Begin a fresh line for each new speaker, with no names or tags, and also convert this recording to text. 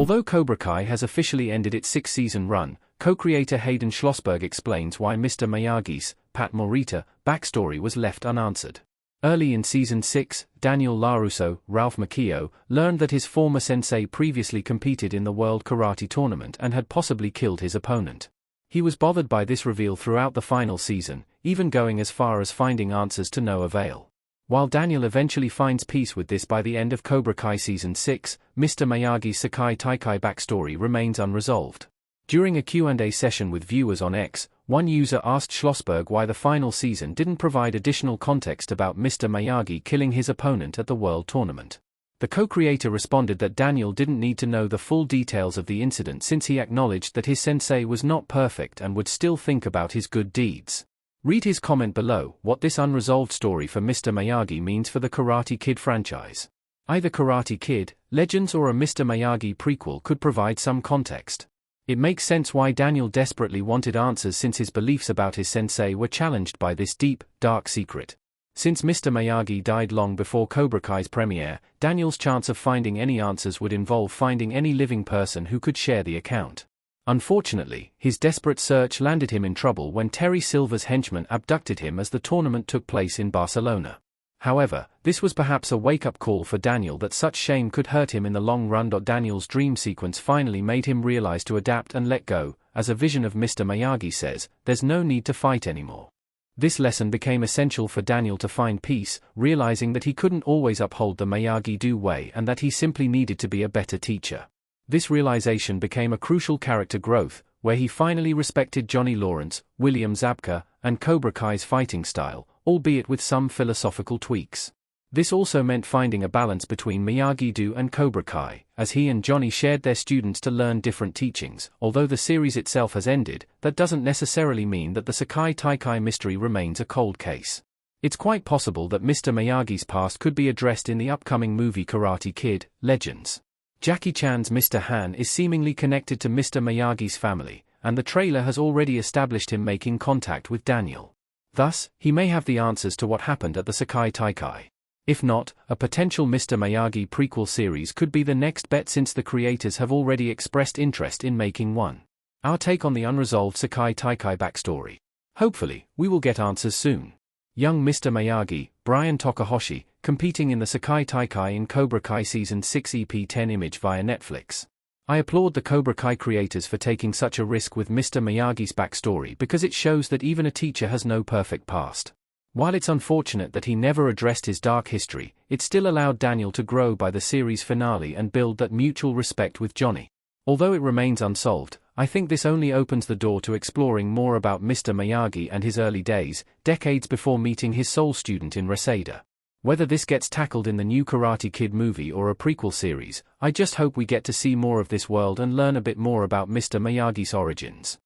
Although Cobra Kai has officially ended its 6-season run, co-creator Hayden Schlossberg explains why Mr. Miyagi's, Pat Morita, backstory was left unanswered. Early in Season 6, Daniel LaRusso, Ralph Macchio, learned that his former sensei previously competed in the World Karate Tournament and had possibly killed his opponent. He was bothered by this reveal throughout the final season, even going as far as finding answers to no avail. While Daniel eventually finds peace with this by the end of Cobra Kai Season 6, Mr. Miyagi's Sekai Taikai backstory remains unresolved. During a Q&A session with viewers on X, one user asked Schlossberg why the final season didn't provide additional context about Mr. Miyagi killing his opponent at the World Tournament. The co-creator responded that Daniel didn't need to know the full details of the incident since he acknowledged that his sensei was not perfect and would still think about his good deeds. Read his comment below, what this unresolved story for Mr. Miyagi means for the Karate Kid franchise. Either Karate Kid, Legends or a Mr. Miyagi prequel could provide some context. It makes sense why Daniel desperately wanted answers since his beliefs about his sensei were challenged by this deep, dark secret. Since Mr. Miyagi died long before Cobra Kai's premiere, Daniel's chance of finding any answers would involve finding any living person who could share the account. Unfortunately, his desperate search landed him in trouble when Terry Silver's henchmen abducted him as the tournament took place in Barcelona. However, this was perhaps a wake-up call for Daniel that such shame could hurt him in the long run. Daniel's dream sequence finally made him realize to adapt and let go. As a vision of Mr. Miyagi says, there's no need to fight anymore. This lesson became essential for Daniel to find peace, realizing that he couldn't always uphold the Miyagi-Do way and that he simply needed to be a better teacher. This realization became a crucial character growth, where he finally respected Johnny Lawrence, William Zabka, and Cobra Kai's fighting style, albeit with some philosophical tweaks. This also meant finding a balance between Miyagi-Do and Cobra Kai, as he and Johnny shared their students to learn different teachings. Although the series itself has ended, that doesn't necessarily mean that the Sekai Taikai mystery remains a cold case. It's quite possible that Mr. Miyagi's past could be addressed in the upcoming movie Karate Kid, Legends. Jackie Chan's Mr. Han is seemingly connected to Mr. Miyagi's family, and the trailer has already established him making contact with Daniel. Thus, he may have the answers to what happened at the Sekai Taikai. If not, a potential Mr. Miyagi prequel series could be the next bet since the creators have already expressed interest in making one. Our take on the unresolved Sekai Taikai backstory. Hopefully, we will get answers soon. Young Mr. Miyagi, Brian Takahashi, competing in the Sekai Taikai in Cobra Kai Season 6 EP10 image via Netflix. I applaud the Cobra Kai creators for taking such a risk with Mr. Miyagi's backstory because it shows that even a teacher has no perfect past. While it's unfortunate that he never addressed his dark history, it still allowed Daniel to grow by the series finale and build that mutual respect with Johnny. Although it remains unsolved, I think this only opens the door to exploring more about Mr. Miyagi and his early days, decades before meeting his soul student in Reseda. Whether this gets tackled in the new Karate Kid movie or a prequel series, I just hope we get to see more of this world and learn a bit more about Mr. Miyagi's origins.